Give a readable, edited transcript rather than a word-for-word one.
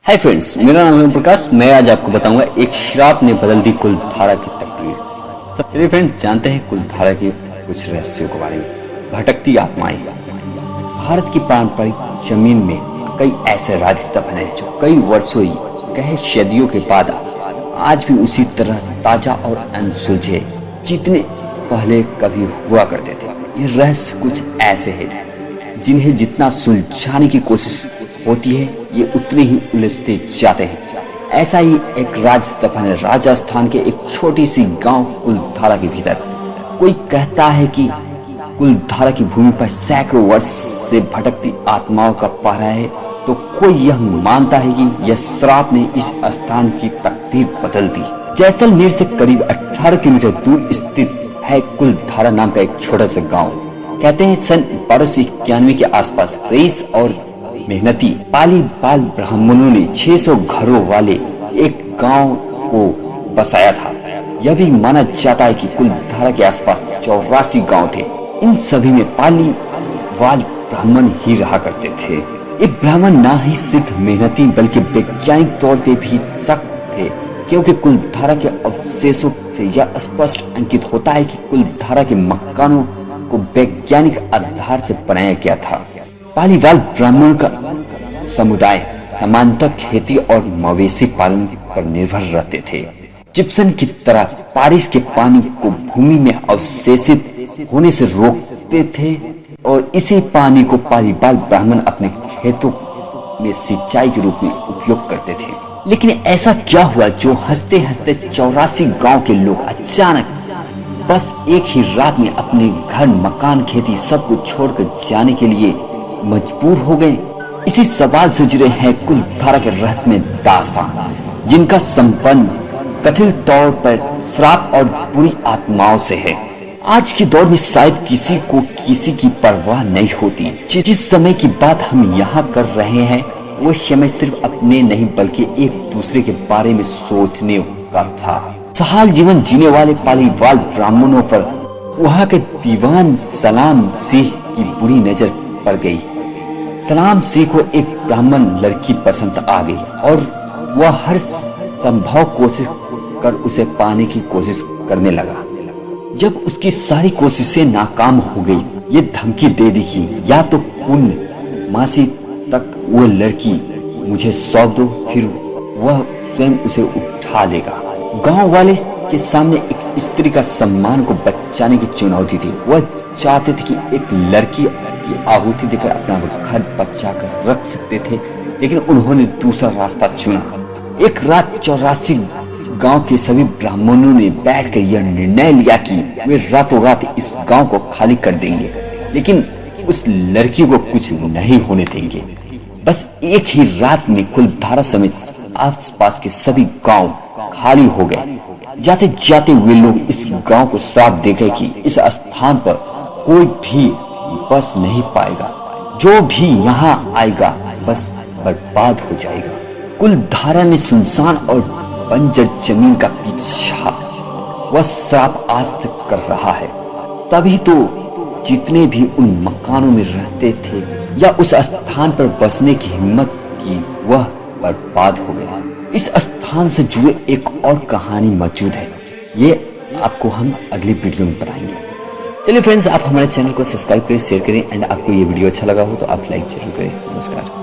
Hi friends, मेरा नाम है ओम प्रकाश। मैं आज आपको बताऊंगा एक श्राप ने बदल दी कुलधारा की तकदीर। सब चलिए फ्रेंड्स, जानते हैं कुलधारा के कुछ रहस्यों के बारे में। भटकती आत्माएं। भारत की पारंपरिक जमीन में कई ऐसे राज दफन हैं जो कई वर्षों कहे सदियों के बाद आज भी उसी तरह ताजा और अनसुलझे जितने पहले कभी हुआ करते थे। ये रहस्य कुछ ऐसे हैं जिन्हें जितना सुलझाने की कोशिश होती है ये उतने ही उलझते जाते हैं। ऐसा ही एक राज दफन है राजस्थान के एक छोटी सी गांव कुलधारा के भीतर। कोई कहता है कि कुलधारा की भूमि पर सैकड़ों वर्ष से भटकती आत्माओं का पहरा है, तो कोई यह मानता है कि यह श्राप ने इस स्थान की तकदीर बदल दी। जैसलमेर से करीब 18 किलोमीटर दूर स्थित है कुलधारा नाम का एक छोटा सा गांव। कहते हैं सन 1291 के आसपास रईस और मेहनती पाली बाल ब्राह्मणों ने 600 घरों वाले एक गांव को बसाया था। यह भी माना जाता है कि कुलधारा के आसपास 84 गांव थे। इन सभी में पाली बाल ब्राह्मण ही रहा करते थे। ये ब्राह्मण ना ही सिर्फ मेहनती बल्कि वैज्ञानिक तौर पे भी सख्त थे, क्योंकि कुलधारा के अवशेषों से यह स्पष्ट अंकित होता है कि कुलधारा के मकानों को वैज्ञानिक आधार से बनाया गया था। पालीवाल ब्राह्मणों का समुदाय सामान्यतः खेती और मवेशी पालन पर निर्भर रहते थे। जिप्सन की तरह बारिश के पानी को भूमि में अवशेषित होने से रोकते थे और इसी पानी को पालीवाल ब्राह्मण अपने खेतों में सिंचाई के रूप में उपयोग करते थे। लेकिन ऐसा क्या हुआ जो हंसते हंसते 84 गांव के लोग अचानक बस एक ही रात में अपने घर मकान खेती सब कुछ छोड़कर जाने के लिए मजबूर हो गए? इसी सवाल से जुड़े हैं कुलधारा के रहस्यमय दास्तान, जिनका संबंध कथित तौर पर श्राप और बुरी आत्माओं से है। आज के दौर में शायद किसी को किसी की परवाह नहीं होती। जिस समय की बात हम यहाँ कर रहे हैं वो समय सिर्फ अपने नहीं बल्कि एक दूसरे के बारे में सोचने का था। सहाल जीवन जीने वाले पालीवाल ब्राह्मणों पर वहाँ के दीवान सलाम सिंह की बुरी नजर पड़ गई। सलाम सिंह को एक ब्राह्मण लड़की पसंद आ गई और वह हर संभव कोशिश कर उसे पाने की कोशिश करने लगा। जब उसकी सारी कोशिशें नाकाम हो गई, ये धमकी दे दी कि या तो पुण्य मासी तक वो लड़की मुझे सौंप दो, फिर वह स्वयं उसे उठा लेगा। गांव वाले के सामने एक स्त्री का सम्मान को बचाने की चुनौती थी। वह चाहते थे कि एक लड़की की आहुति देकर अपना घर बचा कर रख सकते थे, लेकिन उन्होंने दूसरा रास्ता चुना। एक रात 84 गांव के सभी ब्राह्मणों ने बैठकर यह निर्णय लिया कि वे रातों रात इस गांव को खाली कर देंगे, लेकिन उस लड़की को कुछ नहीं होने देंगे। बस एक ही रात में कुलधारा समेत आसपास के सभी गांव खाली हो गए। जाते जाते वे लोग इस गांव को श्राप दे गए कि इस स्थान पर कोई भी बस नहीं पाएगा। जो भी यहाँ आएगा बस बर्बाद हो जाएगा। कुलधारा में सुनसान और बंजर जमीन का पीछा वह श्राप आज तक कर रहा है। तभी तो जितने भी उन मकानों में रहते थे या उस स्थान पर बसने की हिम्मत की, वह बर्बाद हो गया। इस स्थान से जुड़े एक और कहानी मौजूद है, ये आपको हम अगली वीडियो में बताएंगे। चलिए फ्रेंड्स, आप हमारे चैनल को सब्सक्राइब करें, शेयर करें एंड आपको ये वीडियो अच्छा लगा हो तो आप लाइक जरूर करें। नमस्कार।